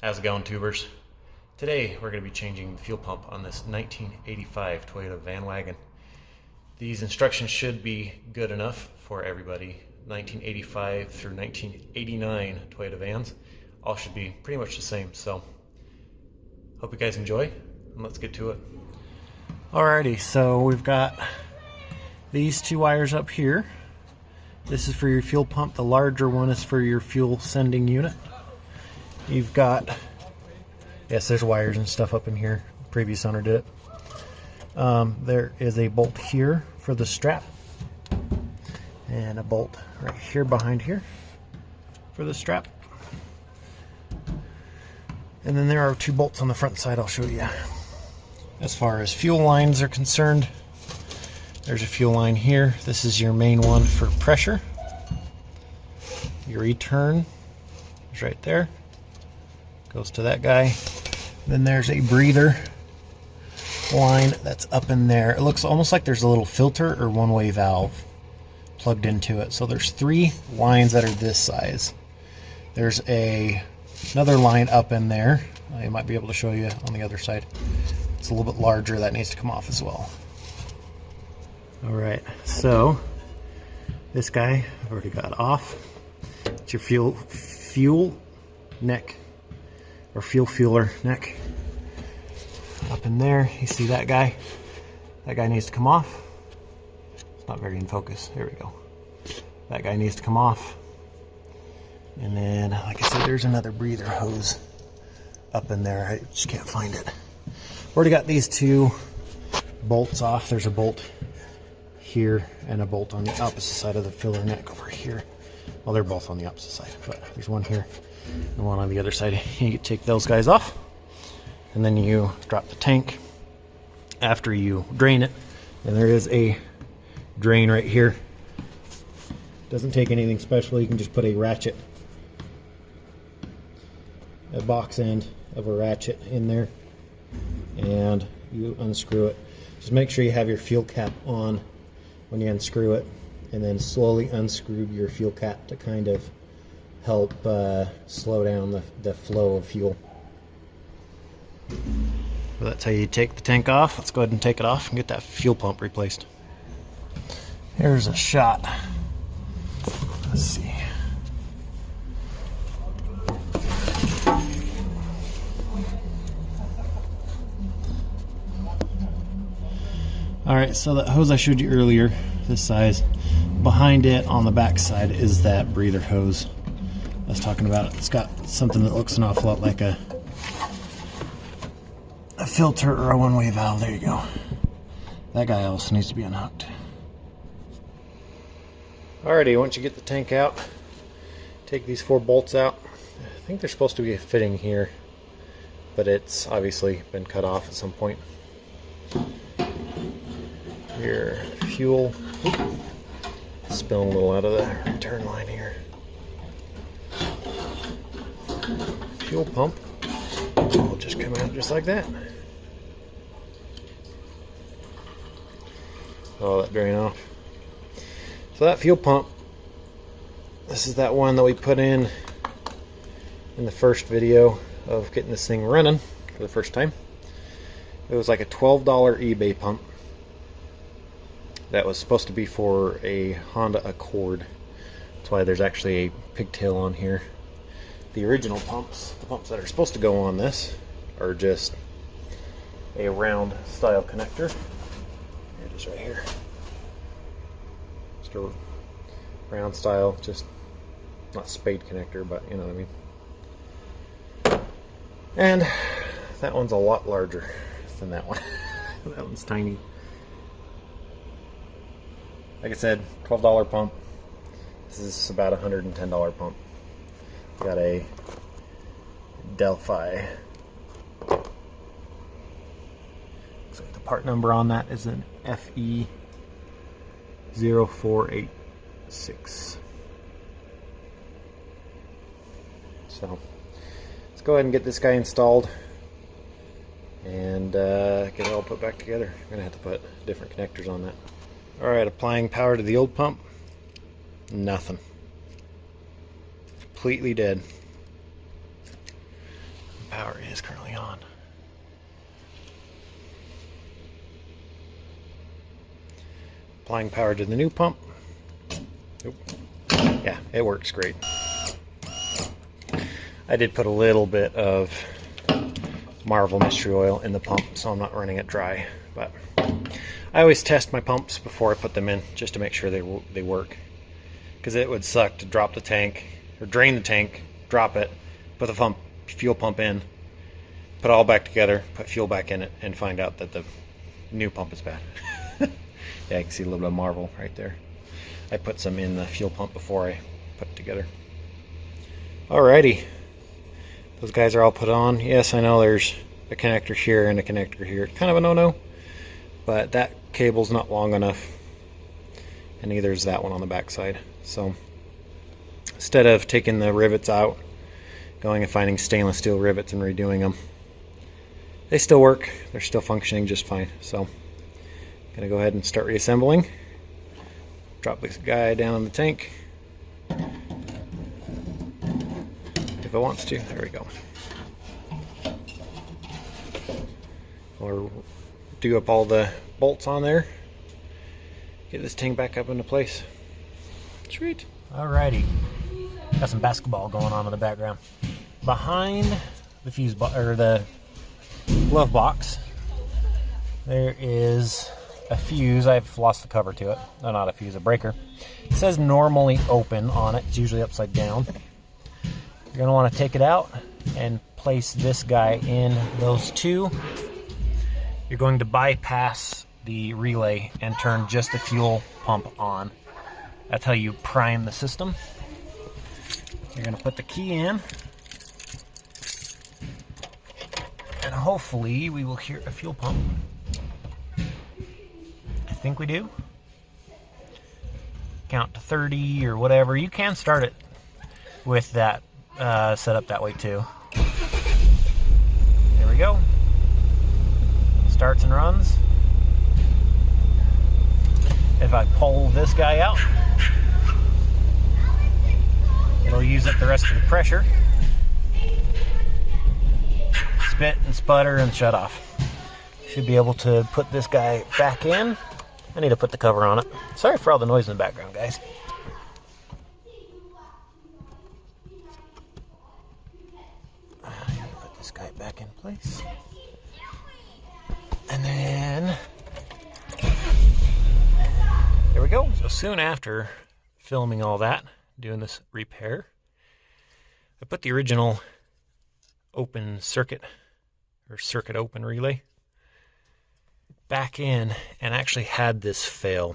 How's it going, tubers? Today we're going to be changing the fuel pump on this 1985 Toyota Van Wagon. These instructions should be good enough for everybody. 1985 through 1989 Toyota Vans all should be pretty much the same. So hope you guys enjoy, and let's get to it. Alrighty, so we've got these two wires up here. This is for your fuel pump. The larger one is for your fuel sending unit. You've got, yes, there's wires and stuff up in here. Previous owner did it. There is a bolt here for the strap, and a bolt right here behind here for the strap. And then there are two bolts on the front side I'll show you. As far as fuel lines are concerned, there's a fuel line here. This is your main one for pressure. Your return is right there. Goes to that guy. Then there's a breather line that's up in there. It looks almost like there's a little filter or one-way valve plugged into it. So there's three lines that are this size. There's another line up in there. I might be able to show you on the other side. It's a little bit larger. That needs to come off as well. Alright, so this guy I've already got off. It's your fuel neck, or fueler neck. Up in there, you see that guy? That guy needs to come off. It's not very in focus. There we go. That guy needs to come off. And then, like I said, there's another breather hose up in there. I just can't find it. Already got these two bolts off. There's a bolt here and a bolt on the opposite side of the filler neck over here. Well, they're both on the opposite side, but there's one here and one on the other side. You take those guys off, and then you drop the tank after you drain it. And there is a drain right here. Doesn't take anything special. You can just put a ratchet, a box end of a ratchet in there, and you unscrew it. Just make sure you have your fuel cap on when you unscrew it, and then slowly unscrew your fuel cap to kind of help slow down the flow of fuel. So that's how you take the tank off. Let's go ahead and take it off and get that fuel pump replaced. Here's a shot. Let's see. Alright, so that hose I showed you earlier, this size, behind it on the back side is that breather hose I was talking about. It's got something that looks an awful lot like a filter or a one-way valve. There you go. That guy also needs to be unhooked. Alrighty, once you get the tank out, take these four bolts out. I think there's supposed to be a fitting here, but it's obviously been cut off at some point. Your fuel, spilling a little out of the return line here. Fuel pump will just come out just like that. Oh, that drain off. So that fuel pump, this is that one that we put in the first video of getting this thing running for the first time. It was like a $12 eBay pump. That was supposed to be for a Honda Accord. That's why there's actually a pigtail on here. The original pumps, the pumps that are supposed to go on this, are just a round style connector. Here it is right here. Just a round style, just not spade connector, but you know what I mean. And that one's a lot larger than that one. That one's tiny. Like I said, $12 pump. This is about a $110 pump. Got a Delphi. Looks like the part number on that is an FE0486. So let's go ahead and get this guy installed and get it all put back together. I'm gonna have to put different connectors on that. Alright, applying power to the old pump. Nothing. Completely dead. power is currently on. Applying power to the new pump. Oop. Yeah, it works great. I did put a little bit of Marvel mystery oil in the pump, so I'm not running it dry. But I always test my pumps before I put them in, just to make sure they work. Because it would suck to drop the tank, or drain the tank, drop it, put the fuel pump in, put it all back together, put fuel back in it, and find out that the new pump is bad. Yeah, you can see a little bit of Marvel right there. I put some in the fuel pump before I put it together. Alrighty. Those guys are all put on. Yes, I know there's a connector here and a connector here. Kind of a no-no, but that cable's not long enough, and neither is that one on the back side. So instead of taking the rivets out, going and finding stainless steel rivets and redoing them, they still work. They're still functioning just fine. So I'm gonna go ahead and start reassembling. Drop this guy down in the tank if it wants to. There we go. Or do up all the bolts on there. Get this tank back up into place. Sweet. Alrighty. Got some basketball going on in the background. Behind the fuse box, or the glove box, there is a fuse. I've lost the cover to it. No, not a fuse, a breaker. It says normally open on it. It's usually upside down. You're going to want to take it out and place this guy in those two. You're going to bypass the relay and turn just the fuel pump on. That's how you prime the system. You're going to put the key in, and hopefully we will hear a fuel pump. I think we do. Count to 30 or whatever. You can start it with that set up that way too. There we go. Starts and runs. If I pull this guy out, it'll use up the rest of the pressure. Spit and sputter and shut off. Should be able to put this guy back in. I need to put the cover on it. Sorry for all the noise in the background, guys. I gotta put this guy back in place. And then there we go. So soon after filming all that, doing this repair, I put the original open circuit, or circuit open relay, back in and actually had this fail.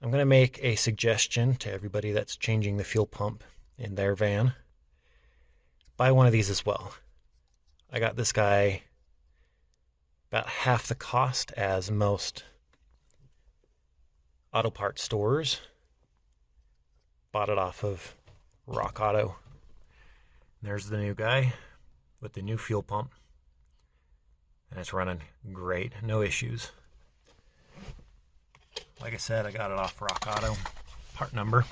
I'm going to make a suggestion to everybody that's changing the fuel pump in their van. Buy one of these as well. I got this guy about half the cost as most auto parts stores. Bought it off of Rock Auto. There's the new guy with the new fuel pump. And it's running great, no issues. Like I said, I got it off Rock Auto. Part number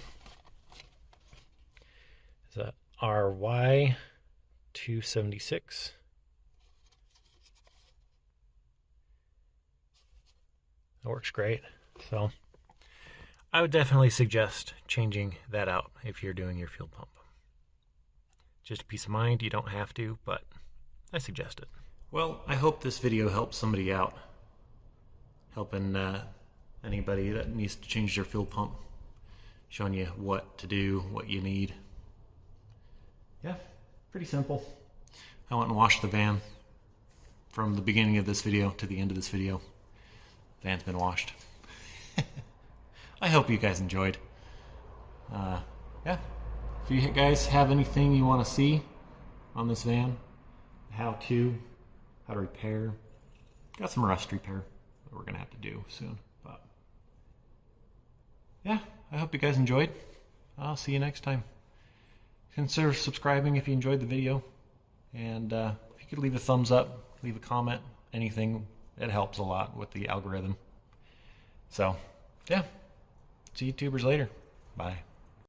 is a RY276. It works great. So I would definitely suggest changing that out if you're doing your fuel pump. Just a peace of mind, you don't have to, but I suggest it. Well, I hope this video helps somebody out. Helping anybody that needs to change their fuel pump. Showing you what to do, what you need. Yeah, pretty simple. I went and washed the van from the beginning of this video to the end of this video. Van's been washed. I hope you guys enjoyed. Yeah. If you guys have anything you want to see on this van, how to repair, got some rust repair that we're gonna have to do soon. But yeah, I hope you guys enjoyed. I'll see you next time. Consider subscribing if you enjoyed the video, and if you could leave a thumbs up, leave a comment, anything, it helps a lot with the algorithm. So yeah, see you tubers later. Bye.